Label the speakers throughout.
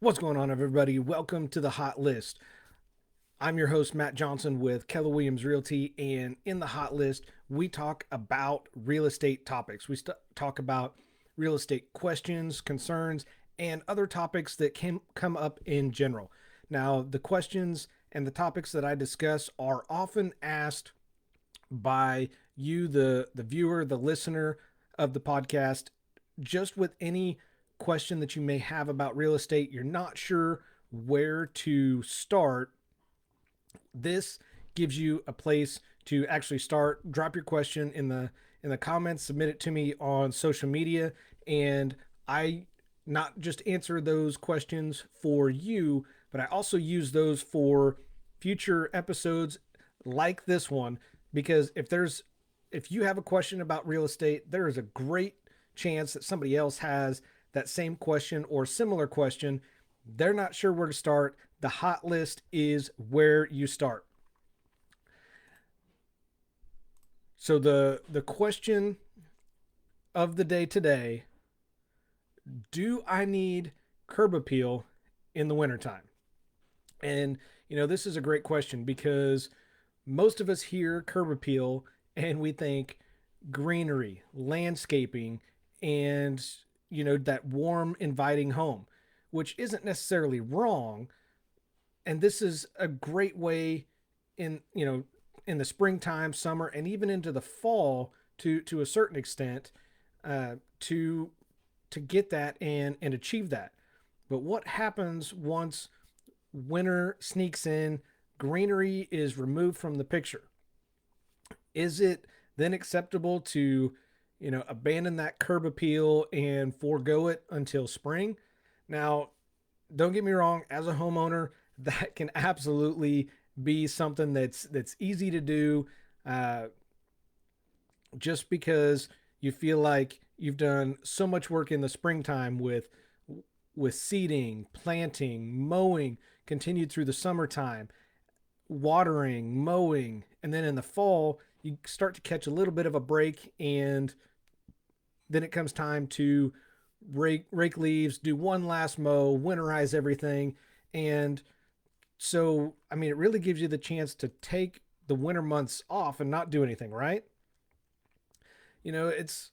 Speaker 1: What's going on, everybody? Welcome to the Hot List. I'm your host, Matt Johnson with Keller Realty, and in the Hot List, we talk about real estate topics. Talk about real estate questions, concerns, and other topics that can come up in general. Now, the questions and the topics that I discuss are often asked by you, the viewer, the listener of the podcast, just with any question that you may have about real estate. You're not sure where to start. This gives you a place to actually start. Drop your question in the comments, submit it to me on social media, and I not just answer those questions for you, but I also use those for future episodes like this one, because if you have a question about real estate, there is a great chance that somebody else has that same question or similar question. They're not sure where to start. The hot list is where you start. So the question of the day today, do I need curb appeal in the wintertime? And this is a great question because most of us hear curb appeal and we think greenery, landscaping, and that warm, inviting home, which isn't necessarily wrong. And this is a great way in the springtime, summer, and even into the fall to a certain extent, to get that and achieve that. But what happens once winter sneaks in, greenery is removed from the picture? Is it then acceptable to, abandon that curb appeal and forego it until spring? Now, don't get me wrong, as a homeowner, that can absolutely be something that's easy to do, uh, just because you feel like you've done so much work in the springtime with seeding, planting, mowing, continued through the summertime, watering, mowing, and then in the fall you start to catch a little bit of a break, and then it comes time to rake leaves, do one last mow, winterize everything. And so, I mean, it really gives you the chance to take the winter months off and not do anything, right? It's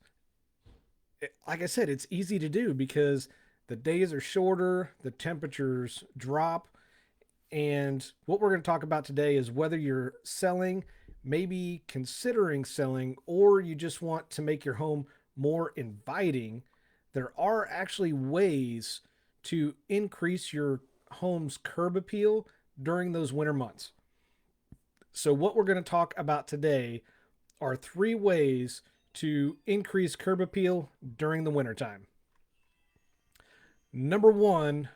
Speaker 1: like I said, it's easy to do because the days are shorter, the temperatures drop. And what we're going to talk about today is whether you're selling, maybe considering selling, or you just want to make your home more inviting. There are actually ways to increase your home's curb appeal during those winter months. So, what we're going to talk about today are three ways to increase curb appeal during the wintertime. Number one,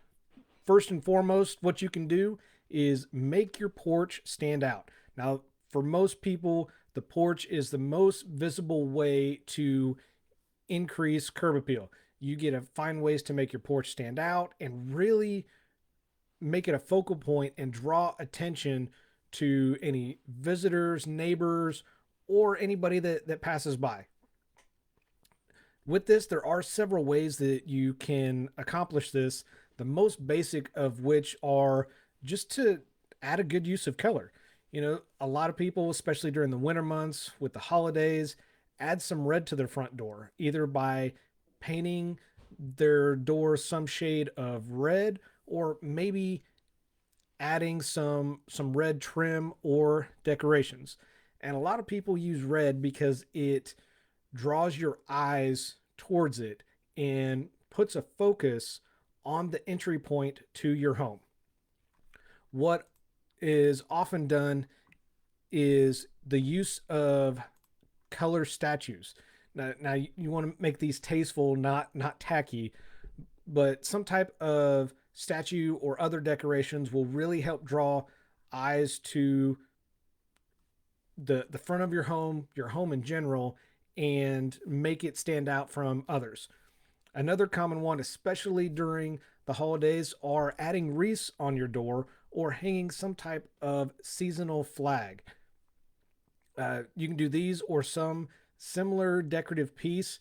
Speaker 1: first and foremost, what you can do is make your porch stand out. Now, for most people, the porch is the most visible way to increase curb appeal. You get to find ways to make your porch stand out and really make it a focal point and draw attention to any visitors, neighbors, or anybody that passes by. With this, there are several ways that you can accomplish this, the most basic of which are just to add a good use of color. A lot of people, especially during the winter months with the holidays, add some red to their front door, either by painting their door some shade of red, or maybe adding some red trim or decorations. And a lot of people use red because it draws your eyes towards it and puts a focus on the entry point to your home. What is often done is the use of color statues. Now you want to make these tasteful, not tacky, but some type of statue or other decorations will really help draw eyes to the front of your home in general, and make it stand out from others. Another common one, especially during the holidays, are adding wreaths on your door or hanging some type of seasonal flag. You can do these or some similar decorative piece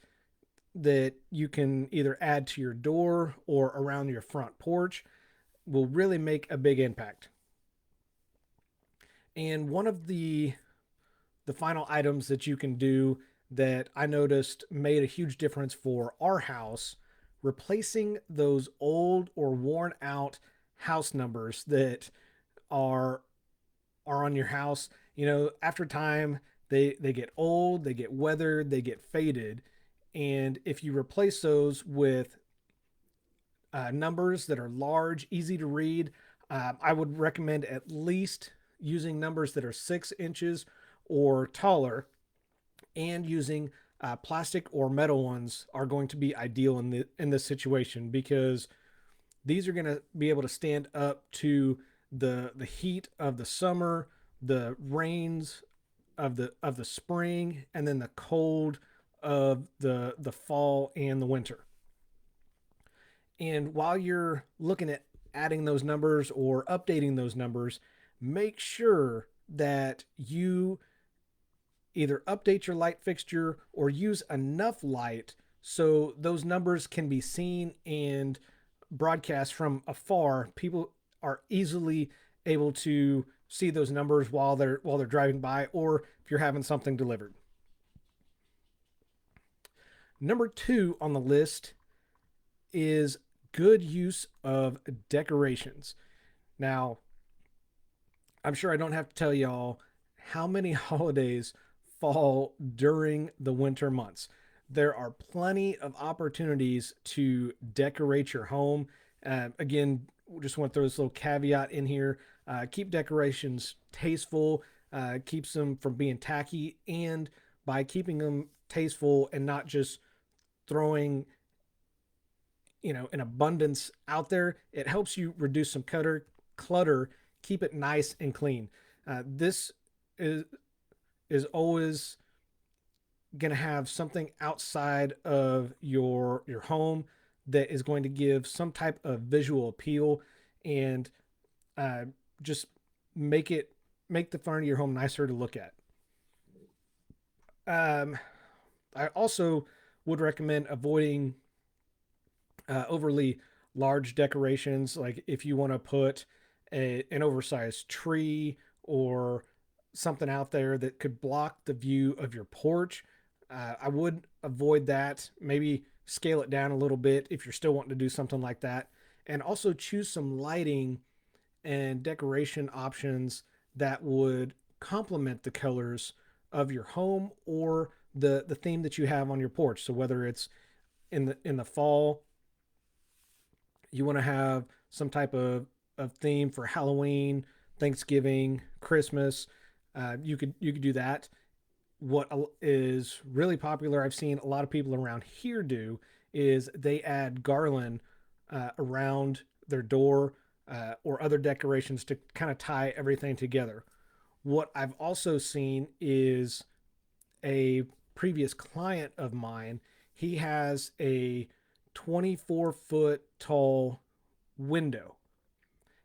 Speaker 1: that you can either add to your door or around your front porch. will really make a big impact. And one of the final items that you can do that I noticed made a huge difference for our house, replacing those old or worn out house numbers that are are on your house. You know, after time, they get old, they get weathered, they get faded, and if you replace those with numbers that are large, easy to read, I would recommend at least using numbers that are 6 inches or taller, and using plastic or metal ones are going to be ideal in this situation, because these are going to be able to stand up to the heat of the summer, the rains of the spring, and then the cold of the fall and the winter. And while you're looking at adding those numbers or updating those numbers, make sure that you either update your light fixture or use enough light so those numbers can be seen and broadcast from afar. People are easily able to see those numbers while they're driving by, or if you're having something delivered. Number 2 on the list is good use of decorations. Now, I'm sure I don't have to tell y'all how many holidays fall during the winter months. There are plenty of opportunities to decorate your home. Again, just want to throw this little caveat in here. Keep decorations tasteful, keeps them from being tacky, and by keeping them tasteful and not just throwing an abundance out there, it helps you reduce some clutter, keep it nice and clean. This is is always going to have something outside of your home that is going to give some type of visual appeal, and uh, just make the front of your home nicer to look at. Um, I also would recommend avoiding overly large decorations. Like if you want to put an oversized tree or something out there that could block the view of your porch, I would avoid that. Maybe scale it down a little bit if you're still wanting to do something like that. And also choose some lighting and decoration options that would complement the colors of your home or the theme that you have on your porch. So whether it's in the fall, you want to have some type of theme for Halloween, Thanksgiving, Christmas, you could do that. What is really popular, I've seen a lot of people around here do, is they add garland around their door, or other decorations to kind of tie everything together. What I've also seen is a previous client of mine. He has a 24-foot tall window,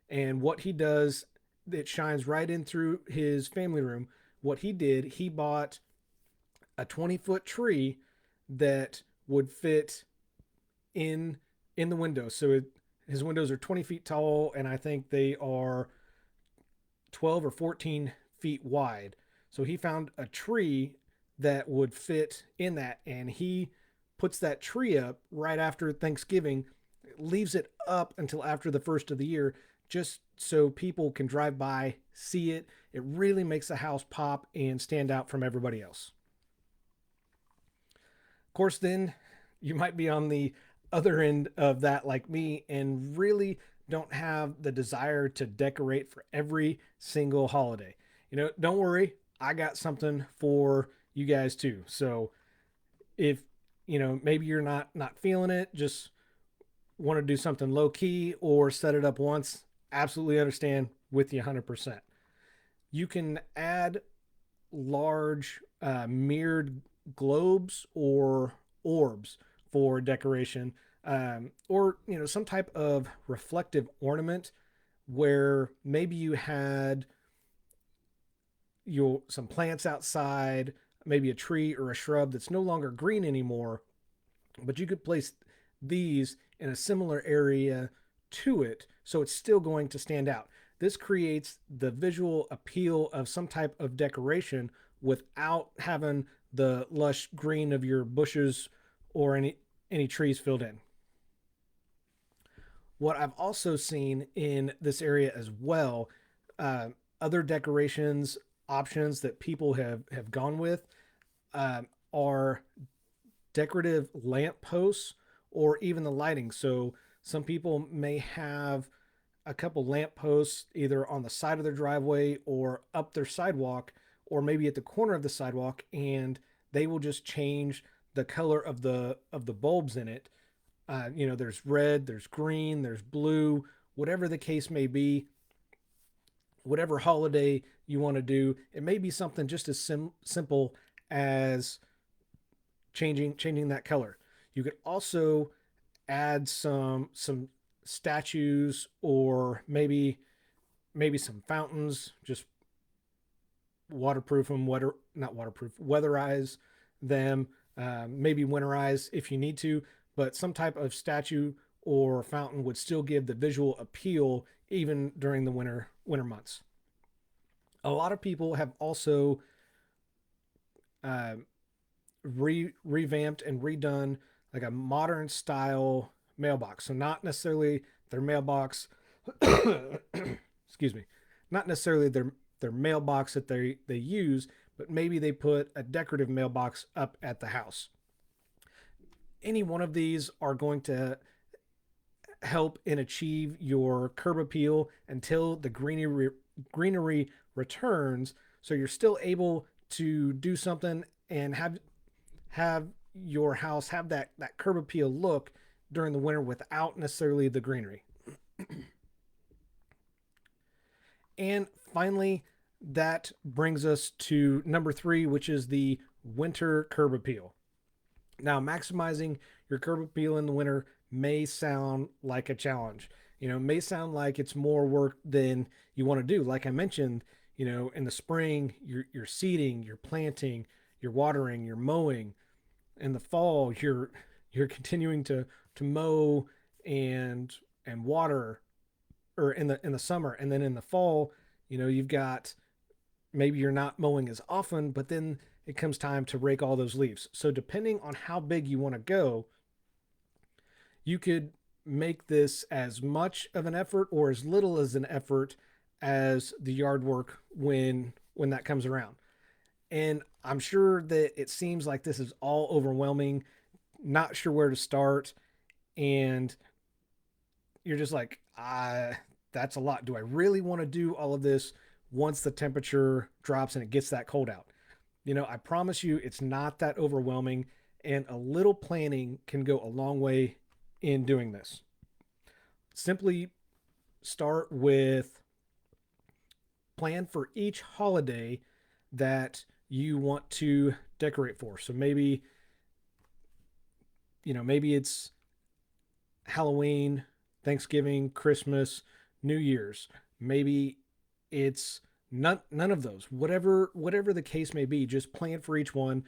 Speaker 1: and what he does, it shines right in through his family room. What he did, he bought a 20-foot tree that would fit in the window. So his windows are 20 feet tall, and I think they are 12 or 14 feet wide. So he found a tree that would fit in that, and he puts that tree up right after Thanksgiving, leaves it up until after the first of the year, just so people can drive by, see it. It really makes the house pop and stand out from everybody else. Of course, then you might be on the other end of that, like me, and really don't have the desire to decorate for every single holiday. Don't worry, I got something for you guys too. So if maybe you're not feeling it, just want to do something low key or set it up once, absolutely understand with you 100%. You can add large mirrored globes or orbs for decoration, or some type of reflective ornament where maybe you had some plants outside, maybe a tree or a shrub that's no longer green anymore, but you could place these in a similar area to it, so it's still going to stand out. This creates the visual appeal of some type of decoration without having the lush green of your bushes or any trees filled in. What I've also seen in this area as well, uh, other decorations options that people have gone with, are decorative lamp posts or even the lighting. So some people may have a couple lamp posts either on the side of their driveway or up their sidewalk or maybe at the corner of the sidewalk, and they will just change the color of the bulbs in it. There's red, there's green, there's blue, whatever the case may be, whatever holiday you want to do. It may be something just as simple as changing that color. You could also add some statues or maybe some fountains, just waterproof them, not waterproof, weatherize them, maybe winterize if you need to, but some type of statue or fountain would still give the visual appeal even during the winter months. A lot of people have also uh, revamped and redone like a modern style mailbox. So not necessarily their mailbox, excuse me, not necessarily their mailbox that they use, but maybe they put a decorative mailbox up at the house. Any one of these are going to help and achieve your curb appeal until the greenery returns. So you're still able to do something and have your house have that curb appeal look during the winter without necessarily the greenery. And finally, that brings us to number 3, which is the winter curb appeal. Now, maximizing your curb appeal in the winter may sound like a challenge. It may sound like it's more work than you want to do. Like I mentioned, in the spring, you're seeding, you're planting, you're watering, you're mowing. In the fall, you're continuing to mow and water, or in the summer, and then in the fall, you've got, maybe you're not mowing as often, but then it comes time to rake all those leaves. So depending on how big you want to go, you could make this as much of an effort or as little as an effort as the yard work when that comes around. And I'm sure that it seems like this is all overwhelming, not sure where to start, and you're just like, that's a lot. Do I really want to do all of this once the temperature drops and it gets that cold out? I promise you it's not that overwhelming, and a little planning can go a long way in doing this. Simply start with plan for each holiday that you want to decorate for. So maybe it's Halloween, Thanksgiving, Christmas, New Year's. Maybe it's none of those. Whatever the case may be, just plan for each one.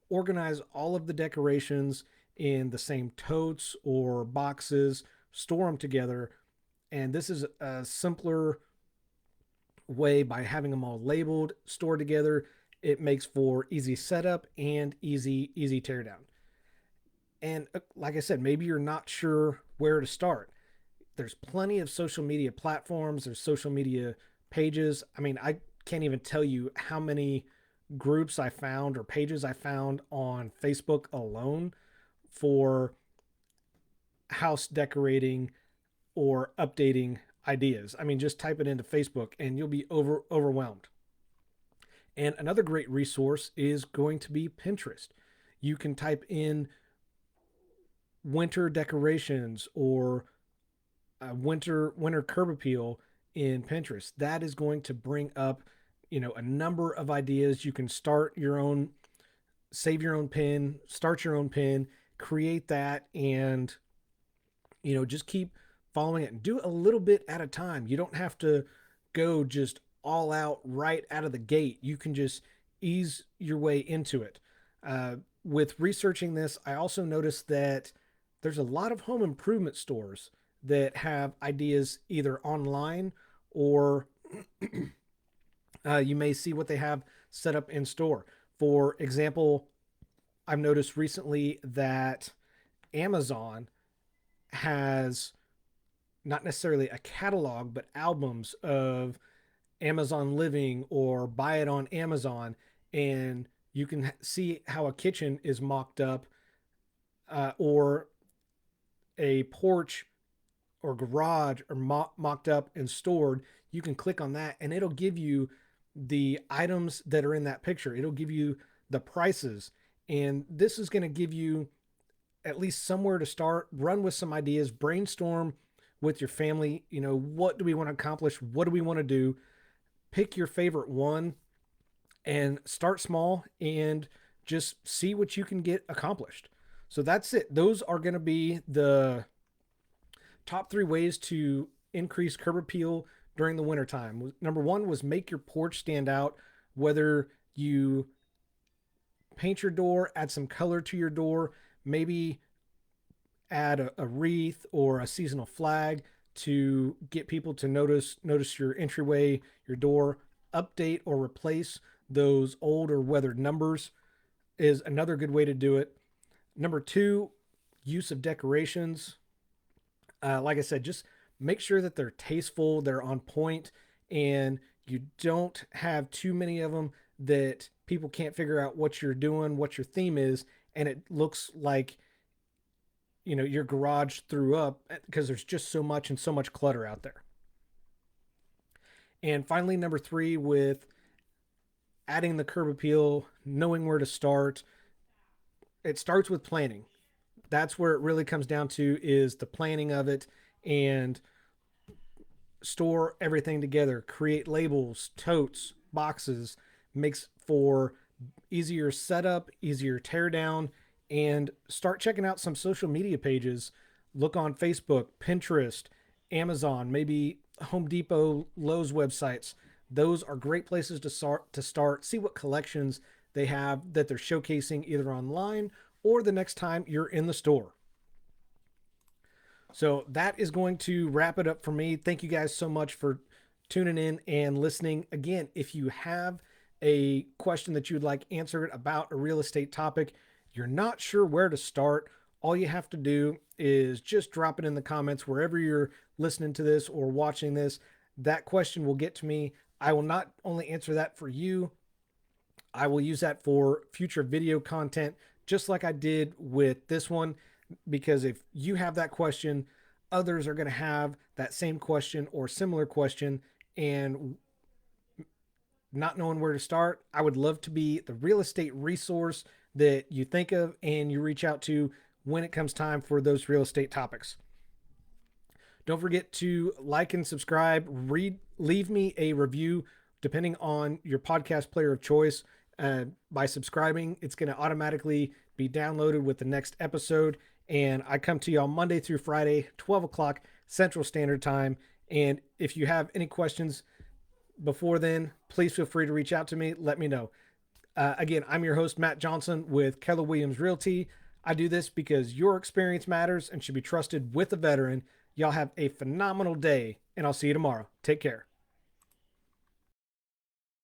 Speaker 1: Organize all of the decorations in the same totes or boxes, store them together. And this is a simpler way by having them all labeled, stored together. It makes for easy setup and easy teardown. And like I said, maybe you're not sure where to start. There's plenty of social media platforms, there's social media pages. I mean, I can't even tell you how many groups I found or pages I found on Facebook alone for house decorating or updating ideas. I mean, just type it into Facebook and you'll be overwhelmed. And another great resource is going to be Pinterest. You can type in winter decorations or winter curb appeal in Pinterest. That is going to bring up, a number of ideas. You can start your own, save your own pin, start your own pin, create that, and just keep following it and do a little bit at a time. You don't have to go just all out right out of the gate. You can just ease your way into it. With researching this, I also noticed that there's a lot of home improvement stores that have ideas either online or you may see what they have set up in store. For example, I've noticed recently that Amazon has not necessarily a catalog, but albums of Amazon Living or buy it on Amazon, and you can see how a kitchen is mocked up, or a porch or garage or mocked up and stored. You can click on that, and it'll give you the items that are in that picture. It'll give you the prices, and this is going to give you at least somewhere to start. Run with some ideas, brainstorm with your family. What do we want to accomplish? What do we want to do? Pick your favorite one and start small and just see what you can get accomplished. So that's it. Those are going to be the top 3 ways to increase curb appeal during the wintertime. Number 1 was make your porch stand out, whether you paint your door, add some color to your door, maybe add a wreath or a seasonal flag to get people to notice your entryway, your door. Update or replace those old or weathered numbers is another good way to do it. Number 2, use of decorations. Like I said, just make sure that they're tasteful, they're on point, and you don't have too many of them that people can't figure out what you're doing, what your theme is, and it looks like your garage threw up because there's just so much and so much clutter out there. And finally, number 3, with adding the curb appeal, knowing where to start. It starts with planning. That's where it really comes down to, is the planning of it, and store everything together, create labels, totes, boxes, makes for easier setup, easier tear down, and start checking out some social media pages. Look on Facebook, Pinterest, Amazon, maybe Home Depot, Lowe's websites. Those are great places to start. See what collections they have that they're showcasing either online or the next time you're in the store. So that is going to wrap it up for me. Thank you guys so much for tuning in and listening. Again, if you have a question that you'd like answered about a real estate topic, you're not sure where to start, all you have to do is just drop it in the comments wherever you're listening to this or watching this. That question will get to me. I will not only answer that for you, I will use that for future video content, just like I did with this one, because if you have that question, others are going to have that same question or similar question, and not knowing where to start, I would love to be the real estate resource that you think of and you reach out to when it comes time for those real estate topics. Don't forget to like and subscribe. Leave me a review depending on your podcast player of choice. By subscribing, it's going to automatically be downloaded with the next episode. And I come to you on Monday through Friday, 12 o'clock Central Standard Time. And if you have any questions before then, please feel free to reach out to me. Let me know. Again, I'm your host, Matt Johnson with Keller Williams Realty. I do this because your experience matters and should be trusted with a veteran. Y'all have a phenomenal day, and I'll see you tomorrow. Take care.